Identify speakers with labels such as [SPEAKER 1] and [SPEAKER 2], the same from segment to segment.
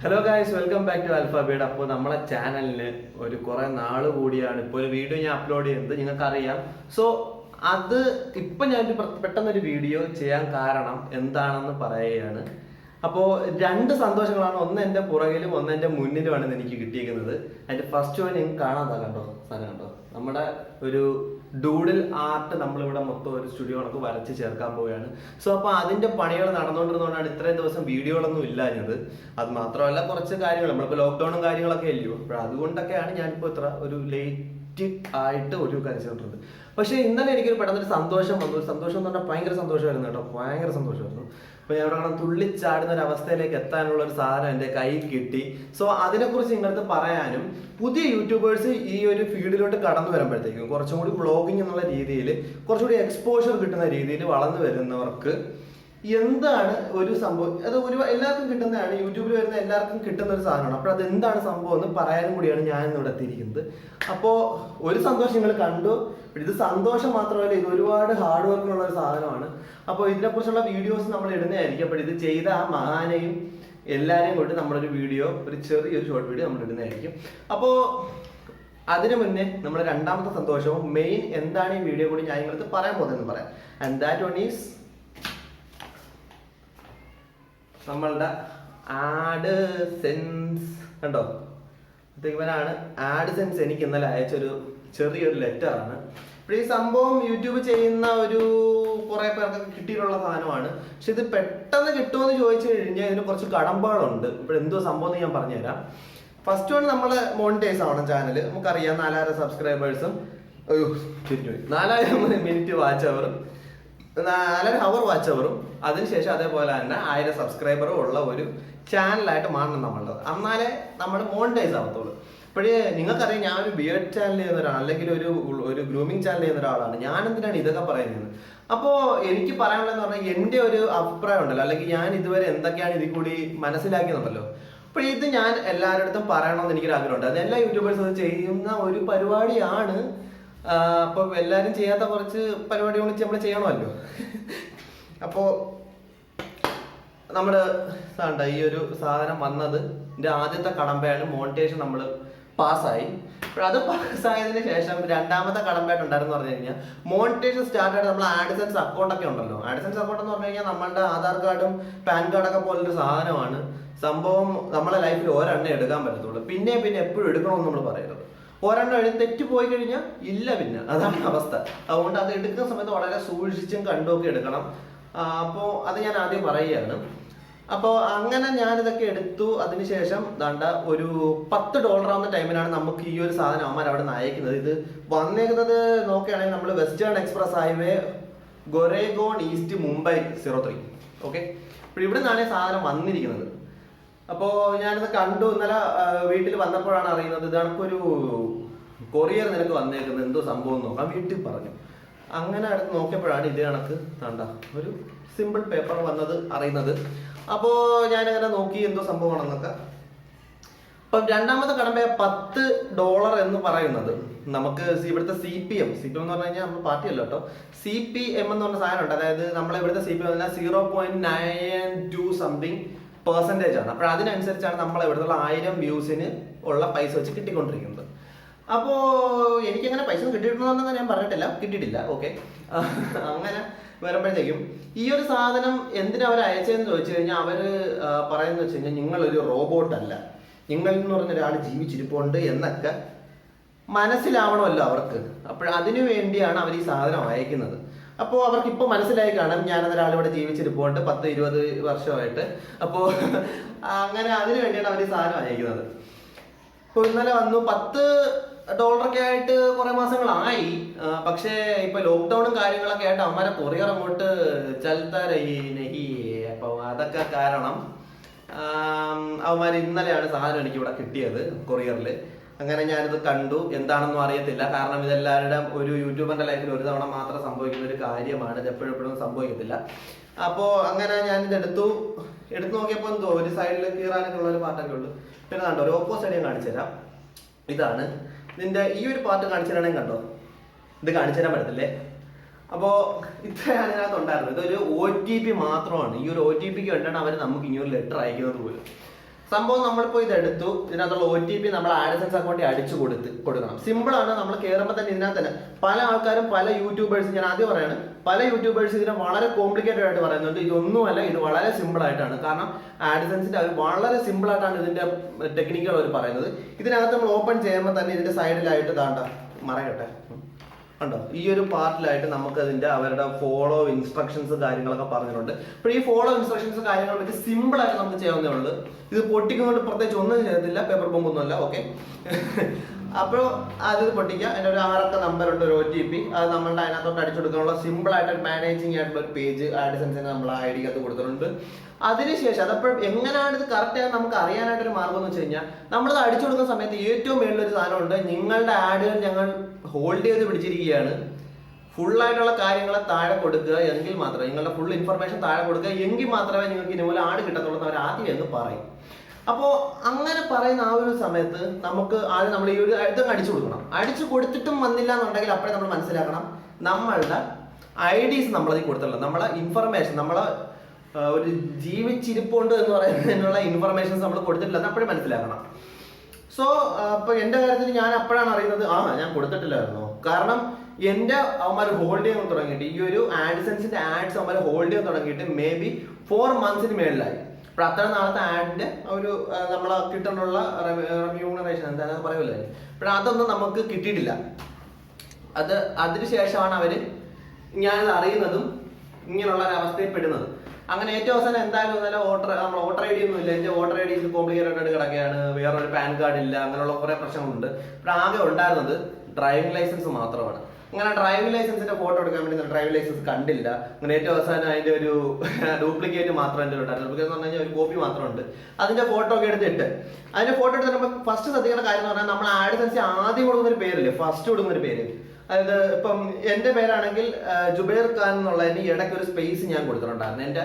[SPEAKER 1] Hello guys, welcome back to AlphaBeard. അപ്പോൾ നമ്മളെ ചാനലിന് കുറെ നാള് കൂടിയാണ് ഇപ്പോൾ ഒരു വീഡിയോ ഞാൻ അപ്ലോഡ് ചെയ്യുന്നത്, നിങ്ങൾക്കറിയാം. സോ അത് ഇപ്പം ഞാൻ പെട്ടെന്നൊരു വീഡിയോ ചെയ്യാൻ കാരണം എന്താണെന്ന് പറയുകയാണ്. അപ്പോൾ രണ്ട് സന്തോഷങ്ങളാണ്, ഒന്ന് എൻ്റെ പുറകിലും ഒന്ന് എൻ്റെ മുന്നിലുമാണ് എനിക്ക് കിട്ടിയിരിക്കുന്നത്. അതിൻ്റെ ഫസ്റ്റ് വൺ നിങ്ങൾക്ക് കാണാൻ കണ്ടോ, സാധനം കണ്ടോ, നമ്മുടെ ഒരു ഡൂഡിൽ ആർട്ട് നമ്മളിവിടെ മൊത്തം ഒരു സ്റ്റുഡിയോകളൊക്കെ വരച്ച് ചേർക്കാൻ പോവുകയാണ്. സോ അപ്പോൾ അതിൻ്റെ പണികൾ നടന്നുകൊണ്ടിരുന്നതുകൊണ്ടാണ് ഇത്രയും ദിവസം വീഡിയോകളൊന്നും ഇല്ലാഞ്ഞത്. അത് മാത്രമല്ല, കുറച്ച് കാര്യങ്ങൾ നമ്മളിപ്പോൾ ലോക്ക്ഡൗണും കാര്യങ്ങളൊക്കെ അല്ലയോ, അപ്പോൾ അതുകൊണ്ടൊക്കെയാണ് ഞാനിപ്പോൾ ഇത്ര ഒരു ലേറ്റ് ആയിട്ട് ഒരു കഴിച്ചിട്ടുണ്ട്. പക്ഷേ ഇന്നലെ എനിക്കൊരു പെട്ടെന്നൊരു സന്തോഷം വന്നു. സന്തോഷം എന്ന് പറഞ്ഞാൽ ഭയങ്കര സന്തോഷമായിരുന്നു കേട്ടോ, ഭയങ്കര സന്തോഷമായിരുന്നു. അപ്പോൾ ഞാൻ അവിടെ തുള്ളിച്ചാടുന്ന ഒരു അവസ്ഥയിലേക്ക് എത്താനുള്ള ഒരു സാധനം എൻ്റെ കയ്യിൽ കിട്ടി. സോ അതിനെക്കുറിച്ച് നിങ്ങൾക്ക് പറയാനും പുതിയ യൂട്യൂബേഴ്സ് ഈ ഒരു ഫീൽഡിലോട്ട് കടന്നു വരുമ്പോഴത്തേക്കും കുറച്ചും കൂടി വ്ളോഗിങ് എന്നുള്ള രീതിയിൽ കുറച്ചുകൂടി എക്സ്പോഷർ കിട്ടുന്ന രീതിയിൽ വളർന്നു വരുന്നവർക്ക് എന്താണ് ഒരു സംഭവം, അത് എല്ലാവർക്കും കിട്ടുന്നതാണ്, യൂട്യൂബിൽ വരുന്ന എല്ലാവർക്കും കിട്ടുന്ന ഒരു സാധനമാണ്. അപ്പോൾ അത് എന്താണ് സംഭവം എന്ന് പറയാനും കൂടിയാണ് ഞാൻ ഇന്നിവിടെ എത്തിയിരിക്കുന്നത്. അപ്പോൾ ഒരു സന്തോഷം നിങ്ങൾ കണ്ടു, ഇത് സന്തോഷം മാത്രമല്ല, ഇത് ഒരുപാട് ഹാർഡ് വർക്കിനുള്ള ഒരു സാധനമാണ്. അപ്പോൾ ഇതിനെക്കുറിച്ചുള്ള വീഡിയോസ് നമ്മൾ ഇടുന്നതായിരിക്കും. അപ്പോൾ ഇത് ചെയ്ത ആ മഹാനെയും എല്ലാവരെയും കൊണ്ട് നമ്മളൊരു വീഡിയോ, ഒരു ചെറിയൊരു ഷോർട്ട് വീഡിയോ നമ്മൾ ഇടുന്നതായിരിക്കും. അപ്പോൾ അതിനു മുന്നേ നമ്മുടെ രണ്ടാമത്തെ സന്തോഷവും മെയിൻ എന്താണ് ഈ വീഡിയോ കൂടി ഞാൻ നിങ്ങൾക്ക് പറയാൻ പോകുന്നതെന്ന് പറയാം. ആൻഡ് ദാറ്റ് വൺ ഈസ് നമ്മളുടെ AdSense കണ്ടോ. ഇവനാണ് AdSense എനിക്ക് ഇന്നലെ അയച്ചൊരു ചെറിയൊരു ലെറ്ററാണ്. അപ്പോൾ ഈ സംഭവം യൂട്യൂബ് ചെയ്യുന്ന ഒരു കുറേ പേർക്ക് കിട്ടിയിട്ടുള്ള സാധനമാണ്. പക്ഷെ ഇത് പെട്ടെന്ന് കിട്ടുമെന്ന് ചോദിച്ചു കഴിഞ്ഞാൽ ഇതിന് കുറച്ച് കടമ്പകളുണ്ട്. ഇപ്പോൾ എന്തോ സംഭവം എന്ന് ഞാൻ പറഞ്ഞുതരാം. ഫസ്റ്റ് വൺ, നമ്മൾ മോണിറ്റൈസ് ആവണം ചാനൽ. നമുക്കറിയാം 4000 സബ്സ്ക്രൈബേഴ്സും 4000 മിനിറ്റ് വാച്ച് അവറും 4 ഹവർ വാച്ച് അവറും അതിനുശേഷം അതേപോലെ തന്നെ 1000 സബ്സ്ക്രൈബറും ഉള്ള ഒരു ചാനലായിട്ട് മാറണം നമ്മളുടെ. എന്നാലേ നമ്മൾ മോണിറ്റൈസ് ആവത്തുള്ളൂ. അപ്പോഴേ നിങ്ങൾക്കറിയാം, ഞാൻ ഒരു ബിയർഡ് ചാനൽ ചെയ്യുന്ന ഒരാൾ, അല്ലെങ്കിൽ ഒരു ഗ്രൂമിങ് ചാനൽ ചെയ്യുന്ന ഒരാളാണ്. ഞാൻ എന്തിനാണ് ഇതൊക്കെ പറയുന്നത്? അപ്പോൾ എനിക്ക് പറയാനുള്ളതെന്ന് പറഞ്ഞാൽ എൻ്റെ ഒരു അഭിപ്രായം ഉണ്ടല്ലോ, അല്ലെങ്കിൽ ഞാൻ ഇതുവരെ എന്തൊക്കെയാണ് ഇതിൽ കൂടി മനസ്സിലാക്കിയെന്നുണ്ടല്ലോ. അപ്പോൾ ഇത് ഞാൻ എല്ലാവരുടെ അടുത്തും പറയണമെന്ന് എനിക്കൊരു ആഗ്രഹമുണ്ട്. അത് എല്ലാ യൂട്യൂബേഴ്സും ചെയ്യുന്ന ഒരു പരിപാടിയാണ്. അപ്പോൾ എല്ലാവരും ചെയ്യാത്ത കുറച്ച് പരിപാടി വിളിച്ച് നമ്മൾ ചെയ്യണമല്ലോ. അപ്പോൾ നമ്മുടെ ഈ ഒരു സാധനം വന്നത് എൻ്റെ ആദ്യത്തെ കടമ്പയാണ്. മോണിറ്റൈസേഷൻ നമ്മൾ പാസ്സായി. അപ്പോൾ അത് പാസ്സായതിനു ശേഷം രണ്ടാമത്തെ കടമ്പയായിട്ട് ഉണ്ടായിരുന്നു പറഞ്ഞു കഴിഞ്ഞാൽ, മോണിറ്റൈസേഷൻ സ്റ്റാർട്ട് ആയിട്ട് നമ്മൾ AdSense അക്കൗണ്ടൊക്കെ ഉണ്ടല്ലോ. AdSense അക്കൗണ്ട് എന്ന് പറഞ്ഞു കഴിഞ്ഞാൽ നമ്മളുടെ ആധാർ കാർഡും പാൻ കാർഡൊക്കെ പോലൊരു സാധനമാണ്. സംഭവം നമ്മളെ ലൈഫിൽ ഒരെണ്ണം എടുക്കാൻ പറ്റത്തുള്ളൂ. പിന്നെ എപ്പോഴും എടുക്കണമെന്ന് നമ്മൾ പറയരുത്. ഒരെണ്ണം തെറ്റ് പോയി കഴിഞ്ഞാൽ ഇല്ല, പിന്നെ അതാണ് അവസ്ഥ. അതുകൊണ്ട് അത് എടുക്കുന്ന സമയത്ത് വളരെ സൂക്ഷിച്ചും കണ്ടുമൊക്കെ എടുക്കണം. അപ്പോൾ അത് ഞാൻ ആദ്യം പറയുകയാണ്. അപ്പോൾ അങ്ങനെ ഞാനിതൊക്കെ എടുത്തു. അതിനുശേഷം ഒരു $10 ആവുന്ന ടൈമിലാണ് നമുക്ക് ഈ ഒരു സാധനം അവന്മാർ അവിടെ നിന്ന് അയക്കുന്നത്. ഇത് വന്നേക്കുന്നത് നോക്കുകയാണെങ്കിൽ നമ്മൾ western express highway, Goregaon east, Mumbai 03. Okay, അപ്പോൾ ഇവിടെ നിന്നാണ് ഈ സാധനം വന്നിരിക്കുന്നത്. അപ്പോൾ ഞാനിത് കണ്ടു. ഇന്നലെ വീട്ടിൽ വന്നപ്പോഴാണ് അറിയുന്നത്, ഇതണക്കൊരു കൊറിയർ നിനക്ക് വന്നേക്കുന്നത്, എന്തോ സംഭവം നോക്കാം വീട്ടിൽ പറഞ്ഞു. അങ്ങനെ അടുത്ത് നോക്കിയപ്പോഴാണ് ഇത് കണക്ക് ഒരു സിമ്പിൾ പേപ്പർ വന്നത് അറിയുന്നത്. അപ്പോൾ ഞാനങ്ങനെ നോക്കി എന്തോ സംഭവമാണെന്നൊക്കെ. അപ്പം രണ്ടാമത്തെ കടമ്പ $10 എന്ന് പറയുന്നത് നമുക്ക് ഇവിടുത്തെ CPM എന്ന് പറഞ്ഞു കഴിഞ്ഞാൽ നമ്മൾ പാർട്ടിയല്ല കേട്ടോ. CPM എന്ന് പറഞ്ഞ സാധനം ഉണ്ട്. അതായത് നമ്മളെ ഇവിടുത്തെ CPM 0.92 സംതിങ് % ആണ്. അപ്പോൾ അതിനനുസരിച്ചാണ് നമ്മൾ ഇവിടുത്തെ 1000 വ്യൂസിന് ഉള്ള പൈസ വെച്ച് കിട്ടിക്കൊണ്ടിരിക്കുന്നത്. അപ്പോൾ എനിക്കങ്ങനെ പൈസ കിട്ടിയിട്ടുണ്ടെന്ന് ഞാൻ പറഞ്ഞിട്ടില്ല, കിട്ടിയിട്ടില്ല. ഓക്കെ, അങ്ങനെ വരുമ്പോഴത്തേക്കും ഈ ഒരു സാധനം എന്തിനാ അവർ അയച്ചതെന്ന് ചോദിച്ചു കഴിഞ്ഞാൽ, അവർ പറയുന്നത് വെച്ച് കഴിഞ്ഞാൽ നിങ്ങളൊരു റോബോട്ടല്ല, നിങ്ങൾ എന്ന് പറഞ്ഞ ഒരാൾ ജീവിച്ചിരിപ്പുണ്ട് എന്നൊക്കെ മനസ്സിലാവണമല്ലോ അവർക്ക്. അപ്പോൾ അതിനു വേണ്ടിയാണ് അവർ ഈ സാധനം അയക്കുന്നത്. അപ്പോൾ അവർക്ക് ഇപ്പോൾ മനസ്സിലായി കാണാം, ഞാനൊരാളിവിടെ ജീവിച്ചിരിപ്പുണ്ട് 10-20 വർഷമായിട്ട്. അപ്പോൾ അങ്ങനെ അതിനു വേണ്ടിയാണ് അവർ ഈ സാധനം അയക്കുന്നത്. ഇപ്പോൾ ഇന്നലെ വന്നു $10 ആയിട്ട് കുറേ മാസങ്ങളായി. പക്ഷേ ഇപ്പോൾ ലോക്ക്ഡൗണും കാര്യങ്ങളൊക്കെ ആയിട്ട് അവന്മാരെ കൊറിയർ അങ്ങോട്ട് ചൽത്താരഹി. അപ്പോൾ അതൊക്കെ കാരണം അവന്മാർ ഇന്നലെയാണ് സാധനം എനിക്കിവിടെ കിട്ടിയത് കൊറിയറിൽ. അങ്ങനെ ഞാനിത് കണ്ടു. എന്താണെന്നും അറിയത്തില്ല, കാരണം ഇതെല്ലാവരുടെ ഒരു യൂട്യൂബറിന്റെ ലൈഫിൽ ഒരു തവണ മാത്രം സംഭവിക്കുന്ന ഒരു കാര്യമാണ്. ഇത് എപ്പോഴും സംഭവിക്കത്തില്ല. അപ്പോൾ അങ്ങനെ ഞാനിത് എടുത്തു നോക്കിയപ്പോൾ എന്തോ ഒരു സൈഡിൽ കീറാനൊക്കെ ഉള്ള ഒരു പാർട്ടൊക്കെ ഉള്ളു. പിന്നെ കണ്ടോ, ഒരു ഓപ്പോസിറ്റ് ഞാൻ കാണിച്ചു തരാം. ഇതാണ് ഇതിൻ്റെ ഈ ഒരു പാർട്ട് കാണിച്ചു തരാണെങ്കിൽ കണ്ടോ, ഇത് കാണിച്ചു തരാൻ പറ്റത്തില്ലേ. അപ്പോൾ ഇത്രയാണ് ഇതിനകത്ത് ഉണ്ടായിരുന്നത്. ഇതൊരു OTP മാത്രമാണ്. ഈ ഒരു OTPക്ക് വേണ്ടിയാണ് അവർ നമുക്ക് ഇങ്ങനൊരു ലെറ്റർ അയക്കുന്നത് പോലും. സംഭവം നമ്മളിപ്പോൾ ഇതെടുത്തു, ഇതിനകത്തുള്ള OTP നമ്മൾ AdSense അക്കൗണ്ടിൽ അടിച്ചു കൊടുക്കണം. സിമ്പിളാണ്. നമ്മൾ കയറുമ്പോൾ തന്നെ ഇതിനകത്ത് തന്നെ പല ആൾക്കാരും പല യൂട്യൂബേഴ്സ്, ഞാൻ ആദ്യം പറയാണ്, പല യൂട്യൂബേഴ്സ് ഇതിനെ വളരെ കോംപ്ലിക്കേറ്റഡ് ആയിട്ട് പറയുന്നുണ്ട്. ഇതൊന്നുമല്ല, ഇത് വളരെ സിമ്പിൾ ആയിട്ടാണ്. കാരണം AdSenseന്റെ അവർ വളരെ സിമ്പിൾ ആയിട്ടാണ് ഇതിന്റെ ടെക്നിക്കുകൾ അവർ പറയുന്നത്. ഇതിനകത്ത് നമ്മൾ ഓപ്പൺ ചെയ്യുമ്പോൾ തന്നെ ഇതിന്റെ സൈഡിലായിട്ട് താണ്ട മറയട്ടെ ഉണ്ടോ, ഈ ഒരു പാർട്ടിലായിട്ട് നമുക്ക് അതിന്റെ അവരുടെ ഫോളോ ഇൻസ്ട്രക്ഷൻസ് കാര്യങ്ങളൊക്കെ പറഞ്ഞിട്ടുണ്ട്. അപ്പോൾ ഈ ഫോളോ ഇൻസ്ട്രക്ഷൻസ് കാര്യങ്ങളൊക്കെ സിമ്പിൾ ആയിട്ട് നമുക്ക് ചെയ്യാവുന്നേ ഉള്ളൂ. ഇത് പൊട്ടിക്കുന്നതുകൊണ്ട് പ്രത്യേകിച്ച് ഒന്നും ചെയ്യത്തില്ല, പേപ്പർ ബോംബൊന്നുമല്ല. ഓക്കെ, അപ്പോൾ അത് പൊട്ടിക്കുക. അതിൻ്റെ ഒരു 6 അക്ക നമ്പറുണ്ട്, ഒരു OTP, അത് നമ്മളുടെ അതിനകത്തോട്ട് അടിച്ചു കൊടുക്കാനുള്ള സിമ്പിൾ ആയിട്ട് മാനേജിങ് ആയിട്ടുള്ള ഒരു പേജ് AdSenseന് നമ്മൾ ID കത്ത് കൊടുത്തിട്ടുണ്ട്. അതിനുശേഷം അതപ്പോൾ എങ്ങനെയാണ് ഇത് കറക്റ്റ് ആയി നമുക്ക് അറിയാനായിട്ടൊരു മാർഗം എന്ന് വെച്ച് കഴിഞ്ഞാൽ, നമ്മളത് അടിച്ചു കൊടുക്കുന്ന സമയത്ത് ഏറ്റവും മേളിലൊരു സാധനമുണ്ട്, നിങ്ങളുടെ ആഡുകൾ ഞങ്ങൾ ഹോൾഡ് ചെയ്ത് പിടിച്ചിരിക്കുകയാണ്, ഫുള്ളായിട്ടുള്ള കാര്യങ്ങൾ താഴെ കൊടുക്കുക എങ്കിൽ മാത്രമേ, നിങ്ങളുടെ ഫുൾ ഇൻഫർമേഷൻ താഴെ കൊടുക്കുക എങ്കിൽ മാത്രമേ നിങ്ങൾക്ക് ഇതുപോലെ ആഡ് കിട്ടത്തുള്ളൂ എന്ന് അവർ ആദ്യം എന്ന് പറയും. അപ്പോൾ അങ്ങനെ പറയുന്ന ആ ഒരു സമയത്ത് നമുക്ക് ആദ്യം നമ്മൾ ഈ ഒരു ഇതൊക്കെ അടിച്ചു കൊടുക്കണം. അടിച്ചു കൊടുത്തിട്ടും വന്നില്ല എന്നുണ്ടെങ്കിൽ അപ്പോഴേ നമ്മൾ മനസ്സിലാക്കണം നമ്മളുടെ IDs നമ്മളതിൽ കൊടുത്തിട്ടുള്ളത്, നമ്മളെ ഇൻഫർമേഷൻ, നമ്മളെ ഒരു ജീവിച്ചിരിപ്പുണ്ട് എന്ന് പറയുന്നതിനുള്ള ഇൻഫർമേഷൻസ് നമ്മൾ കൊടുത്തിട്ടില്ലെന്ന് അപ്പോഴും മനസ്സിലാക്കണം. സോ അപ്പോൾ എൻ്റെ കാര്യത്തിൽ ഞാൻ അപ്പോഴാണ് അറിയുന്നത്, ഞാൻ കൊടുത്തിട്ടില്ലായിരുന്നു. കാരണം എൻ്റെ അവന്മാർ ഹോൾഡ് ചെയ്യാൻ തുടങ്ങിയിട്ട്, ഈ ഒരു AdSenseന്റെ ആഡ്സ് അവന്മാർ ഹോൾഡ് ചെയ്യാൻ തുടങ്ങിയിട്ട് മേ ബി 4 months മേളിലായി. അപ്പോൾ അത്ര നാളത്തെ ആഡിന്റെ ഒരു നമ്മളെ കിട്ടാനുള്ള റെമ്യൂണറേഷൻ എന്താണെന്ന് പറയുമല്ലേ, അപ്പോൾ അതൊന്നും നമുക്ക് കിട്ടിയിട്ടില്ല. അതിനുശേഷമാണ് അവര് ഞാനത് അറിയുന്നതും ഇങ്ങനെയുള്ള ഒരു അവസ്ഥയിൽ പെടുന്നത്. അങ്ങനെ ഏറ്റവും അവസാനം എന്തായാലും നമ്മൾ വോട്ടർ ID ഒന്നും ഇല്ല, എൻ്റെ വോട്ടർ ID കോംപ്ലിക്കേറ്റഡ് ആയിട്ട് കിടക്കുകയാണ്, വേറൊരു പാൻ കാർഡ് ഇല്ല, അങ്ങനെയുള്ള കുറെ പ്രശ്നങ്ങളുണ്ട്. അപ്പോൾ ആകെ ഉണ്ടായിരുന്നത് ഡ്രൈവിംഗ് ലൈസൻസ് മാത്രമാണ്. അങ്ങനെ ഡ്രൈവിംഗ് ലൈസൻസിന്റെ ഫോട്ടോ എടുക്കാൻ വേണ്ടി ഡ്രൈവിംഗ് ലൈസൻസ് കണ്ടില്ല. അങ്ങനെ ഏറ്റവും അവസാനം അതിന്റെ ഒരു ഡ്യൂപ്ലിക്കേറ്റ് മാത്രം എൻ്റെ ഉണ്ടായിരുന്നു. ഡ്യൂപ്ലിക്കേറ്റ് എന്ന് പറഞ്ഞാൽ ഒരു കോപ്പി മാത്രമുണ്ട്. അതിന്റെ ഫോട്ടോ ഒക്കെ എടുത്തിട്ട് അതിന്റെ ഫോട്ടോ എടുത്തിട്ട് നമ്മൾ ഫസ്റ്റ് ശ്രദ്ധിക്കുന്ന കാര്യം എന്ന് പറഞ്ഞാൽ, നമ്മൾ AdSense ആദ്യം കൊടുക്കുന്ന ഒരു പേരില്ലേ, ഫസ്റ്റ് കൊടുക്കുന്ന ഒരു പേര്. അതായത് ഇപ്പം എൻ്റെ പേരാണെങ്കിൽ ജുബൈർ ഖാൻ എന്നുള്ളതിന് ഇടയ്ക്ക് ഒരു സ്പേസ് ഞാൻ കൊടുത്തിട്ടുണ്ടായിരുന്നു. എൻ്റെ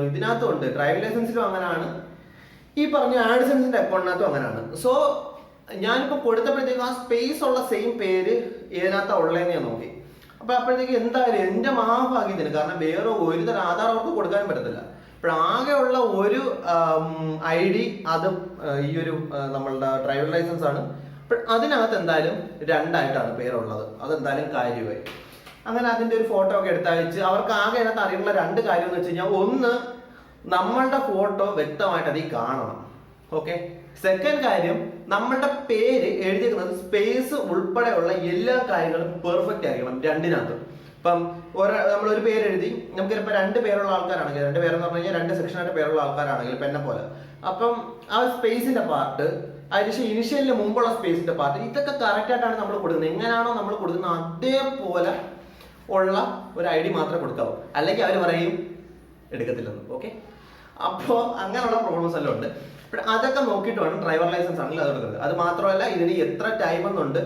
[SPEAKER 1] ഇതിനകത്തുണ്ട്, ഡ്രൈവിംഗ് ലൈസൻസിലും അങ്ങനെയാണ്, ഈ പറഞ്ഞ AdSenseന്റെ അക്കൗണ്ടിനകത്തും അങ്ങനെയാണ്. സോ ഞാനിപ്പോൾ കൊടുത്തപ്പോഴത്തേക്കും ആ സ്പേസ് ഉള്ള സെയിം പേര് ഏതിനകത്താണ് ഉള്ളതെന്ന് ഞാൻ നോക്കി. അപ്പോൾ അപ്പോഴത്തേക്ക് എന്തായാലും എൻ്റെ മഹാഭാഗ്യത്തിന്, കാരണം വേറെ ഒരു തരം ആധാർ അവർക്ക് കൊടുക്കാനും പറ്റത്തില്ല. അപ്പോഴാകെയുള്ള ഒരു ID അത് ഈ ഒരു നമ്മളുടെ ഡ്രൈവിംഗ് ലൈസൻസ് ആണ്. അപ്പോൾ അതിനകത്ത് എന്തായാലും 2 ആയിട്ടാണ് പേരുള്ളത്. അതെന്തായാലും കാര്യമായി. അങ്ങനെ അതിൻ്റെ ഒരു ഫോട്ടോ ഒക്കെ എടുത്തയച്ച് അവർക്ക് ആകെ അതിനകത്ത് അറിയുന്ന 2 കാര്യം എന്ന് വെച്ച് കഴിഞ്ഞാൽ, ഒന്ന് നമ്മളുടെ ഫോട്ടോ വ്യക്തമായിട്ട് അതിൽ കാണണം. ഓക്കെ, സെക്കൻഡ് കാര്യം, നമ്മളുടെ പേര് എഴുതിയിരിക്കുന്നത് സ്പേസ് ഉൾപ്പെടെയുള്ള എല്ലാ കാര്യങ്ങളും പെർഫെക്റ്റ് ആയിരിക്കണം 2-നകത്തും. ഇപ്പം നമ്മളൊരു പേര് എഴുതി, നമുക്കിപ്പോൾ 2 പേരുള്ള ആൾക്കാരാണെങ്കിൽ, 2 പേരെന്ന് പറഞ്ഞു കഴിഞ്ഞാൽ 2 സെക്ഷനായിട്ട് പേരുള്ള ആൾക്കാരാണെങ്കിൽ പെന്നെ പോലെ, അപ്പം ആ സ്പേസിന്റെ പാർട്ട്, അതിന് ഇനിഷ്യലിന് മുമ്പുള്ള സ്പേസിന്റെ പാർട്ട്, ഇതൊക്കെ കറക്റ്റ് ആയിട്ടാണ് നമ്മൾ കൊടുക്കുന്നത്. എങ്ങനെയാണോ നമ്മൾ കൊടുക്കുന്നത് അതേപോലെ ഉള്ള ഒരു ID മാത്രമേ കൊടുക്കാവൂ, അല്ലെങ്കിൽ അവർ പറയും എടുക്കത്തില്ലെന്ന്. ഓക്കെ, അപ്പോൾ അങ്ങനെയുള്ള പ്രോബ്ലംസ് എല്ലാം ഉണ്ട്. അതൊക്കെ നോക്കിയിട്ട് വേണം ഡ്രൈവർ ലൈസൻസ് ആണെങ്കിൽ അത് എടുക്കുന്നത്. അത് മാത്രമല്ല, ഇതിന് എത്ര ടൈം എന്നുണ്ട്,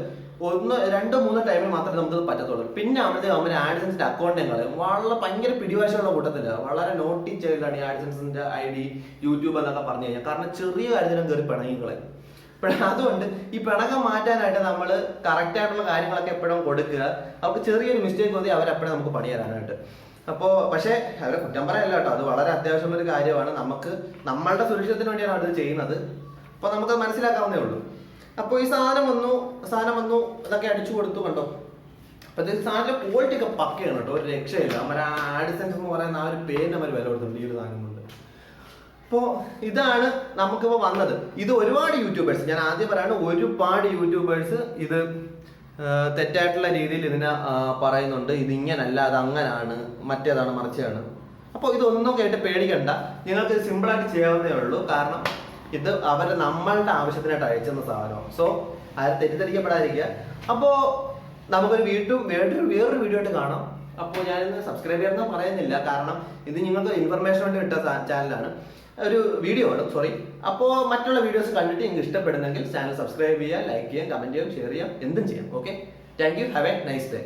[SPEAKER 1] 1, 2, 3 ടൈമിൽ മാത്രമേ നമുക്ക് പറ്റത്തുള്ളൂ. പിന്നെ അവർ AdSenseന്റെ അക്കൗണ്ട് വളരെ ഭയങ്കര പിടിവാശിയുള്ള കൂട്ടത്തില്ല, വളരെ നോട്ടി ചെയ്താണ് ഈ AdSenseന്റെ ID യൂട്യൂബ് എന്നൊക്കെ പറഞ്ഞു കഴിഞ്ഞാൽ. കാരണം ചെറിയ കാര്യത്തിനും കയറി പിണങ്ങിക്കളെ. അതുകൊണ്ട് ഈ പിണക്കം മാറ്റാനായിട്ട് നമ്മൾ കറക്റ്റ് ആയിട്ടുള്ള കാര്യങ്ങളൊക്കെ എപ്പോഴും കൊടുക്കുക. അവർക്ക് ചെറിയൊരു മിസ്റ്റേക്ക് മതി അവരെപ്പോഴും നമുക്ക് പണി തരാനായിട്ട്. അപ്പോൾ പക്ഷേ അവരെ കുറ്റം പറയല്ല കേട്ടോ, അത് വളരെ അത്യാവശ്യമുള്ള ഒരു കാര്യമാണ്. നമുക്ക് നമ്മളുടെ സുരക്ഷിതത്തിന് വേണ്ടിയാണ് അവരത് ചെയ്യുന്നത്. അപ്പോൾ നമുക്കത് മനസ്സിലാക്കാവുന്നേ ഉള്ളൂ. അപ്പോൾ ഈ സാധനം വന്നു ഇതൊക്കെ അടിച്ചു കൊടുത്തു കണ്ടോ. അപ്പോൾ ഈ സാധനത്തിന്റെ ക്വാളിറ്റി ഒക്കെ പക്കയാണ് കേട്ടോ, ഒരു രക്ഷയില്ല. നമ്മൾ AdSense എന്ന് പറയുന്ന ആ ഒരു പേരിന് അവർ വില കൊടുത്തിട്ടുണ്ട് ഈ ഒരു സാധനം കൊണ്ട്. അപ്പോൾ ഇതാണ് നമുക്കിപ്പോൾ വന്നത്. ഇത് ഒരുപാട് യൂട്യൂബേഴ്സ്, ഞാൻ ആദ്യം പറയാണ്, ഒരുപാട് യൂട്യൂബേഴ്സ് ഇത് തെറ്റായിട്ടുള്ള രീതിയിൽ ഇതിനെ പറയുന്നുണ്ട്. ഇതിങ്ങനല്ല, അത് അങ്ങനാണ്, മറ്റേതാണ്, മറിച്ചാണ്. അപ്പോൾ ഇതൊന്നും കേട്ട് പേടിക്കണ്ട, നിങ്ങൾക്ക് സിമ്പിളായിട്ട് ചെയ്യാവുന്നേ ഉള്ളൂ. കാരണം ഇത് നമ്മളുടെ ആവശ്യത്തിനായിട്ട് അയച്ചെന്ന സാധനമാണ്. സോ അത് തെറ്റിദ്ധരിക്കപ്പെടാതിരിക്കുക. അപ്പോൾ നമുക്കൊരു വേറൊരു വീഡിയോ ആയിട്ട് കാണാം. അപ്പോൾ ഞാനിന്ന് സബ്സ്ക്രൈബ് ചെയ്യാനൊന്നും പറയുന്നില്ല, കാരണം ഇത് നിങ്ങൾക്ക് ഇൻഫർമേഷൻ വേണ്ടി ഇട്ട ചാനലാണ്, ഒരു വീഡിയോ ആണ്, സോറി. അപ്പോൾ മറ്റുള്ള വീഡിയോസ് കണ്ടിട്ട് നിങ്ങൾക്ക് ഇഷ്ടപ്പെടുന്നെങ്കിൽ ചാനൽ സബ്സ്ക്രൈബ് ചെയ്യുക, ലൈക്ക് ചെയ്യാം, കമന്റ് ചെയ്യാം, ഷെയർ ചെയ്യാം, എന്തും ചെയ്യാം. Okay, thank you, have A nice day.